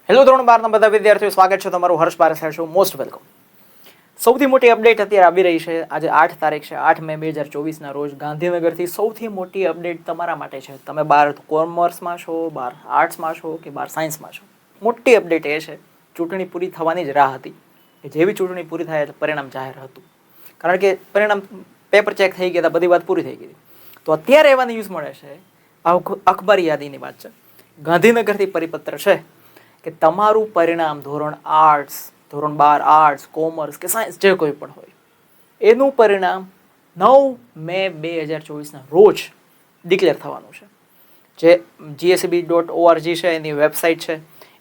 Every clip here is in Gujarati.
હેલો ધોરણ 12 ના બધા વિદ્યાર્થીઓ, સ્વાગત છે તમારું હર્ષ પારેખ શો. Most welcome. સૌથી મોટી અપડેટ અત્યારે આવી રહી છે. આજે 8 તારીખ છે, 8 મે 2024 ના રોજ ગાંધીનગરથી સૌથી મોટી અપડેટ તમારા માટે છે. તમે 12 કોમર્સમાં છો, 12 આર્ટ્સમાં છો કે 12 સાયન્સમાં છો, મોટી અપડેટ એ છે ચૂંટણી પૂરી થવાની જ રાહ હતી કે જેવી ચૂંટણી પૂરી થાય એટલે પરિણામ જાહેર હતું. કારણ કે પરિણામ પેપર ચેક થઈ ગયા હતા, બધી વાત પૂરી થઈ ગઈ. તો અત્યારે એવા ન્યૂઝ મળે છે, અખબારી યાદીની વાત છે, ગાંધીનગરથી પરિપત્ર છે કે તમારું પરિણામ ધોરણ આર્ટ્સ, ધોરણ 12 આર્ટ્સ, કોમર્સ કે સાયન્સ જે કોઈ પણ હોય એનું પરિણામ 9 મે 2024 ના રોજ ડિક્લેર થવાનું છે. જે GSEB.org છે એની વેબસાઇટ છે,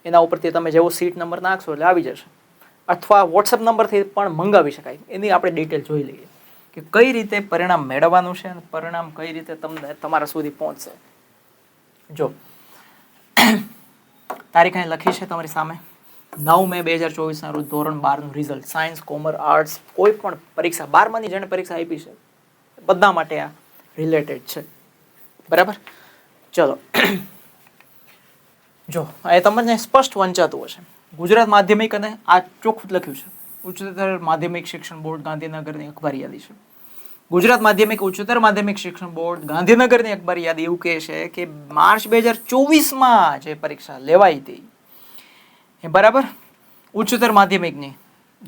એના ઉપરથી તમે જેવો સીટ નંબર નાખશો એટલે આવી જશે, અથવા વોટ્સઅપ નંબરથી પણ મંગાવી શકાય. એની આપણે ડિટેલ જોઈ લઈએ કે કઈ રીતે પરિણામ મેળવવાનું છે અને પરિણામ કઈ રીતે તમને તમારા સુધી પહોંચશે. જો તારીખ અહીં લખી છે તમારી સામે, 9 મે 2024 ના રોજ ધોરણ 12 નું રિઝલ્ટ, સાયન્સ, કોમર્સ, આર્ટ્સ, કોઈ પણ પરીક્ષા 12માંની જેણે પરીક્ષા આપી છે બધા માટે આ રિલેટેડ છે. બરાબર, ચલો જો એ તમને સ્પષ્ટ વંચાતું હશે. ગુજરાત માધ્યમિક અને આ ચોખ્ખું લખ્યું છે, ઉચ્ચતર માધ્યમિક શિક્ષણ બોર્ડ ગાંધીનગરની અખબારી યાદી છે. ગુજરાત માધ્યમિક ઉચ્ચતર માધ્યમિક શિક્ષણ બોર્ડ ગાંધીનગરની અખબારી યાદી એવું કહે છે કે માર્ચ 2024માં જે પરીક્ષા લેવાઈ હતી એ બરાબર ઉચ્ચતર માધ્યમિકની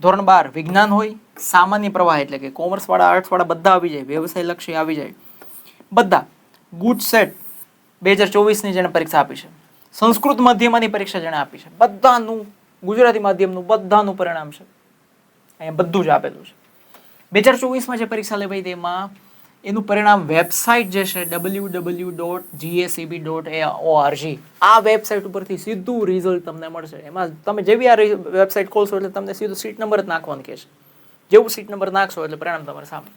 ધોરણ 12 વિજ્ઞાન હોય, સામાન્ય પ્રવાહ એટલે કે કોમર્સ વાળા, આર્ટ્સ વાળા બધા આવી જાય, વ્યવસાય લક્ષી આવી જાય, બધા ગુડ સેટ 2024ની જેને પરીક્ષા આપી છે, સંસ્કૃત માધ્યમની પરીક્ષા જેને આપી છે, બધાનું ગુજરાતી માધ્યમનું બધાનું પરિણામ છે અહીંયા બધું જ આપેલું છે. 2024માં જે પરીક્ષા લેવાઈ તેમાં એનું પરિણામ વેબસાઇટ જે છે www.gseb.org આ વેબસાઇટ ઉપરથી સીધું રિઝલ્ટ તમને મળશે. એમાં તમે જેવી આ વેબસાઇટ ખોલશો એટલે તમને સીધું સીટ નંબર જ નાખવાનું કહેશે. જેવું સીટ નંબર નાખશો એટલે પરિણામ તમારા સામે.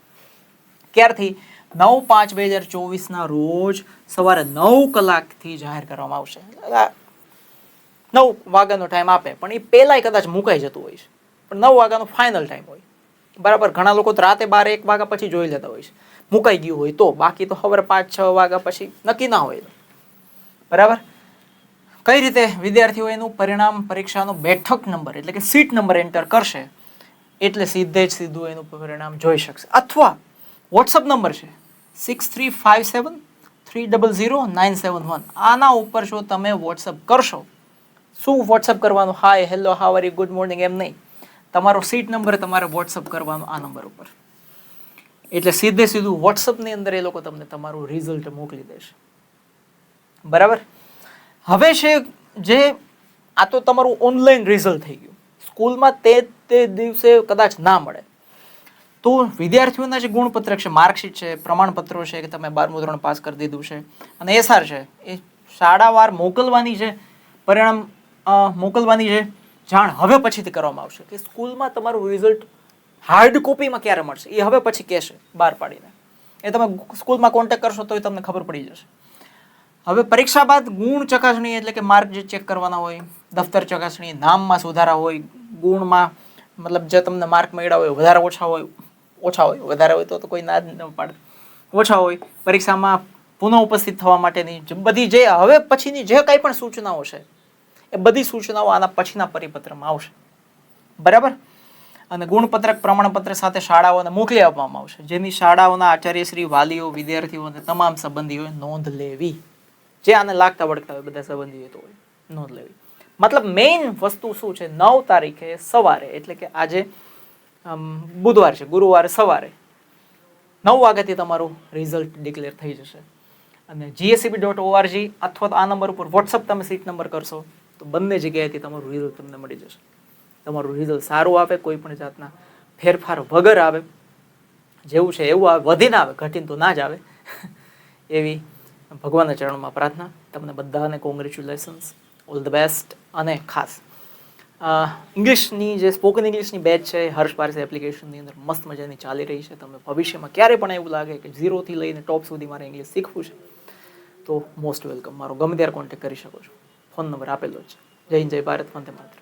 ક્યારથી? 9/5/2024 ના રોજ સવારે 9 કલાકથી જાહેર કરવામાં આવશે. 9 વાગ્યાનો ટાઈમ આપે, પણ એ પહેલાય કદાચ મુકાઈ જતું હોય છે, પણ 9 વાગ્યાનો ફાઇનલ ટાઈમ હોય. બરાબર, ઘણા લોકો તો રાતે 12-1 વાગ્યા પછી જોઈ લેતા હોય છે, મુકાઈ ગયું હોય તો, બાકી તો સવારે 5-6 વાગ્યા પછી નક્કી ના હોય. બરાબર, કઈ રીતે વિદ્યાર્થીઓ એનું પરિણામ પરીક્ષાનો બેઠક નંબર એટલે કે સીટ નંબર એન્ટર કરશે એટલે સીધે જ સીધું એનું પરિણામ જોઈ શકશે. અથવા વોટ્સઅપ નંબર છે 6357300971, આના ઉપર જો તમે વોટ્સઅપ કરશો, શું વોટ્સઅપ કરવાનું? Hi, hello, how are you, good morning એમ નહીં, તમારો સીટ નંબર તમારે વોટ્સઅપ કરવાનો આ નંબર ઉપર, એટલે સીધે સીધું વોટ્સઅપની અંદર એ લોકો તમને તમારું રિઝલ્ટ મોકલી દેશે. બરાબર, હવે છે જે આ તો તમારું ઓનલાઈન રિઝલ્ટ થઈ ગયું, સ્કૂલમાં તે દિવસે કદાચ ના મળે તો વિદ્યાર્થીઓના જે ગુણપત્રક છે, માર્કશીટ છે, પ્રમાણપત્રો છે કે તમે 12મું ધોરણ પાસ કરી દીધું છે, અને SR છે, એ શાળાવાર મોકલવાની છે, પરિણામ મોકલવાની છે જાણ હવે પછીથી કરવામાં આવશે કે સ્કૂલમાં તમારું રિઝલ્ટ હાર્ડ કોપીમાં ક્યારે મળશે એ હવે પછી કહેશે બહાર પાડીને. એ તમે સ્કૂલમાં કોન્ટેક્ટ કરશો તો તમને ખબર પડી જશે. હવે પરીક્ષા બાદ ગુણ ચકાસણી એટલે કે માર્ક જે ચેક કરવાના હોય, દફતર ચકાસણી, નામમાં સુધારા હોય, ગુણમાં મતલબ જે તમને માર્ક મળ્યા હોય વધારે ઓછા હોય, વધારે હોય તો કોઈ ના જ ન પાડે, ઓછા હોય, પરીક્ષામાં પુનઃ ઉપસ્થિત થવા માટેની બધી જે હવે પછીની જે કંઈ પણ સૂચનાઓ છે એ બધી સૂચનાઓ આના પછીના પરિપત્રમાં આવશે. બરાબર, અને ગુણપત્રક પ્રમાણપત્ર સાથે શાળાઓને મોકલી આપવામાં આવશે, જેની શાળાઓના આચાર્યશ્રી, વાલીઓ, વિદ્યાર્થીઓ અને તમામ સંબંધીઓએ નોંધ લેવી. જે આને લાગતા વળગતા હોય બધા સંબંધીઓ તો હોય, નોંધ લેવી. મતલબ મેઇન વસ્તુ શું છે, 9 તારીખે સવારે એટલે કે આજે બુધવાર છે, ગુરુવારે સવારે 9 વાગ્યાથી તમારું રિઝલ્ટ ડિક્લેર થઈ જશે. અને GSEB.org અથવા તો આ નંબર ઉપર વોટ્સઅપ તમે સીટ નંબર કરશો તો બંને જગ્યાએથી તમારું રિઝલ્ટ તમને મળી જશે. તમારું રિઝલ્ટ સારું આવે, કોઈ પણ જાતના ફેરફાર વગર આવે, જેવું છે એવું આવે, વધીને આવે, ઘટીને તો ના જ આવે એવી ભગવાનના ચરણમાં પ્રાર્થના. તમને બધાને કોંગ્રેચ્યુલેશન્સ, ઓલ ધ બેસ્ટ. અને ખાસ ઇંગ્લિશની જે સ્પોકન ઇંગ્લિશની બેચ છે હર્ષ પારેખ એપ્લિકેશનની અંદર મસ્ત મજાની ચાલી રહી છે. તમને ભવિષ્યમાં ક્યારે પણ એવું લાગે કે 0થી લઈને ટોપ સુધી મારે ઇંગ્લિશ શીખવું છે તો મોસ્ટ વેલકમ, મારો ગમે ત્યારે કોન્ટેક્ટ કરી શકો છો, ફોન નંબર આપેલો જ છે. જય હિન્દ, જય ભારત, વંદે માતરમ.